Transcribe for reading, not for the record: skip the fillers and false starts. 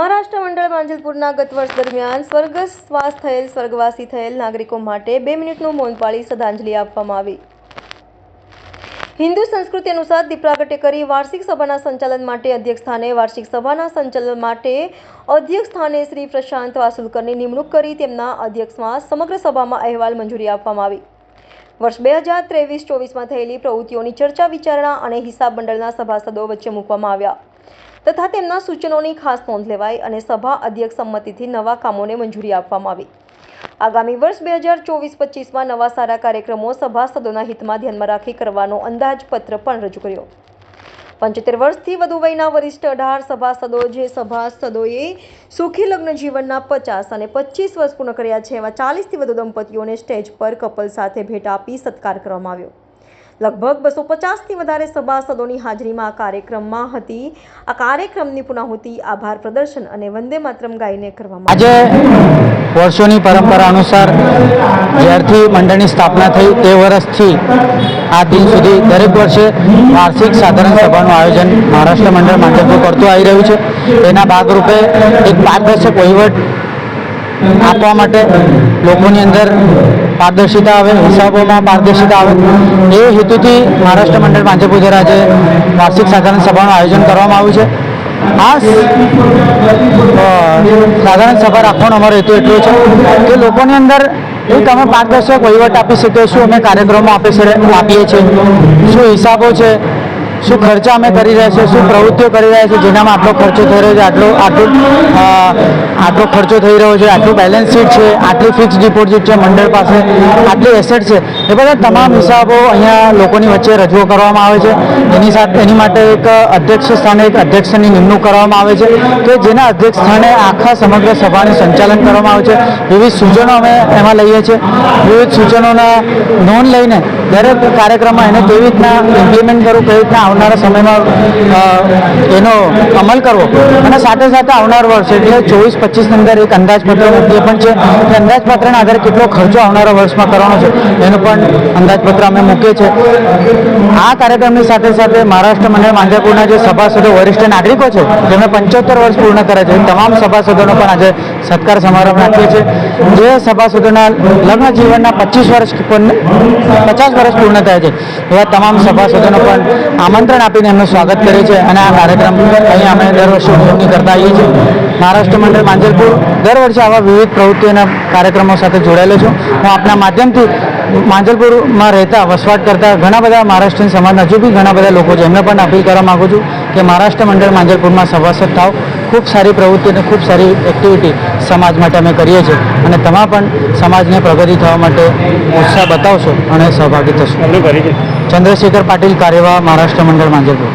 મહારાષ્ટ્ર મંડળ માંજલપુરના ગત વર્ષ દરમિયાન સ્વર્ગવાસ થયેલ સ્વર્ગવાસી થયેલ નાગરિકો માટે 2 મિનિટનું મૌન પાળી શ્રદ્ધાંજલિ આપવામાં આવી। હિન્દુ સંસ્કૃતિ અનુસાર દીપ પ્રાગટ્ય કરી વાર્ષિક સભાના સંચાલન માટે અધ્યક્ષ સ્થાને વાર્ષિક સભાના સંચાલન માટે અધ્યક્ષ સ્થાને શ્રી પ્રશાંત વાસુલકરની નિમણૂક કરી તેમના અધ્યક્ષમાં સમગ્ર સભામાં અહેવાલ મંજૂરી આપવામાં આવી। વર્ષ 2023-24માં થયેલી પ્રવૃત્તિઓની ચર્ચા વિચારણા અને હિસાબ મંડળના સભાસદો વચ્ચે મૂકવામાં આવ્યા તથા તેમના સૂચનોની ખાસ નોંધ લેવાઈ અને સભા અધ્યક્ષ સંમતિથી નવા કામોને મંજૂરી આપવામાં આવી। આગામી વર્ષ 2024-25માં નવા સારા કાર્યક્રમો સભાસદોના હિતમાં ધ્યાનમાં રાખી કરવાનો અંદાજપત્ર પણ રજૂ કર્યો। 75 વર્ષથી વધુ વયના વરિષ્ઠ 18 સભાસદો જે સભાસદોએ સુખી લગ્ન જીવનના 50 અને 25 વર્ષ પૂર્ણ કર્યા છે એવા 40થી વધુ દંપતીઓને સ્ટેજ પર કપલ સાથે ભેટ આપી સત્કાર કરવામાં આવ્યો। લગભગ 250થી વધારે સભાસદોની હાજરીમાં આ કાર્યક્રમમાં હતી। આ કાર્યક્રમની પુનાહુતિ આભાર પ્રદર્શન અને વંદે માતરમ ગાઈને કરવામાં આજે વર્ષોની પરંપરા અનુસાર જ્યારથી મંડળની સ્થાપના થઈ તે વર્ષથી આ દિન સુધી દરેક વર્ષે વાર્ષિક સાધારણ સભાનું આયોજન મહારાષ્ટ્ર મંડળ માંજલપુર કરતું આવી રહ્યું છે। તેના ભાગરૂપે એક પારદર્શક વહીવટ આપવા માટે લોકોની અંદર પારદર્શિતા આવે, હિસાબોમાં પારદર્શિતા આવે એ હેતુથી મહારાષ્ટ્ર મંડળ માંજલપુર દ્વારા આજે વાર્ષિક સાધારણ સભાનું આયોજન કરવામાં આવ્યું છે। આ સાધારણ સભા રાખવાનો અમારો હેતુ એટલો છે કે લોકોની અંદર એક અમે પારદર્શક વહીવટ આપી શકીએ, શું અમે કાર્યક્રમો આપીએ છીએ, શું હિસાબો છે, શું ખર્ચા અમે કરી રહ્યા છીએ, શું પ્રવૃત્તિઓ કરી રહ્યા છીએ જેનામાં આટલો ખર્ચો થઈ રહ્યો છે, આટલો ખર્ચો થઈ રહ્યો છે, આટલું બેલેન્સ શીટ છે, આટલી ફિક્સ ડિપોઝિટ છે મંડળ પાસે, આટલી એસેટ છે, એ બધા તમામ હિસાબો અહીંયા લોકોની વચ્ચે રજૂ કરવામાં આવે છે। એની માટે એક અધ્યક્ષ સ્થાને એક અધ્યક્ષની નિમણૂક કરવામાં આવે છે કે જેના અધ્યક્ષ સ્થાને આખા સમગ્ર સભાનું સંચાલન કરવામાં આવે છે। વિવિધ સૂચનો અમે એમાં લઈએ છીએ, વિવિધ સૂચનોના નોંધ લઈને દરેક કાર્યક્રમમાં એને કેવી રીતના ઇમ્પ્લિમેન્ટ કરવું, કેવી રીતના આવનારા સમયમાં એનો અમલ કરવો અને સાથે સાથે આવનાર વર્ષ એટલે 24-25ની અંદર એક અંદાજપત્ર મૂકીએ પણ છે કે અંદાજપત્રના આધારે કેટલો ખર્ચો આવનારા વર્ષમાં કરવાનો છે એનો પણ અંદાજપત્ર અમે મૂકીએ છીએ। આ કાર્યક્રમની સાથે સાથે મહારાષ્ટ્ર મંડળ માંજલપુરના જે સભાસદો વરિષ્ઠ નાગરિકો છે જેમણે 75 વર્ષ પૂર્ણ કરે છે તમામ સભાસદોનો પણ આજે સત્કાર સમારંભ રાખીએ છીએ। જે સભાસદોના લગ્ન જીવનના 50 વર્ષ પૂર્ણ થયા છે એવા તમામ સભાસદોનો પણ આમંત્રણ આપીને એમનું સ્વાગત કરે છે અને આ કાર્યક્રમ અહીંયા અમે દર વર્ષે ઉજવણી કરતા આવીએ છીએ। મહારાષ્ટ્ર મંડળ માંજલપુર દર વર્ષે આવા વિવિધ પ્રવૃત્તિઓના કાર્યક્રમો સાથે જોડાયેલો છું। હું આપના માધ્યમથી માંજલપુરમાં રહેતા વસવાટ કરતા ઘણા બધા મહારાષ્ટ્રીયન સમાજના હજુ બી ઘણા બધા લોકો છે એમને પણ અપીલ કરવા માગું છું કે મહારાષ્ટ્ર મંડળ માંજલપુરમાં સભાસદ થાવ। ખૂબ સારી પ્રવૃત્તિ અને ખૂબ સારી એક્ટિવિટી સમાજ માટે અમે કરીએ છીએ અને તમે પણ સમાજને પ્રગતિ થવા માટે ઉત્સાહ બતાવશો અને સહભાગી થશો। ચંદ્રશેખર પાટીલ, કાર્યવાહ, મહારાષ્ટ્ર મંડળ માંજલપુર।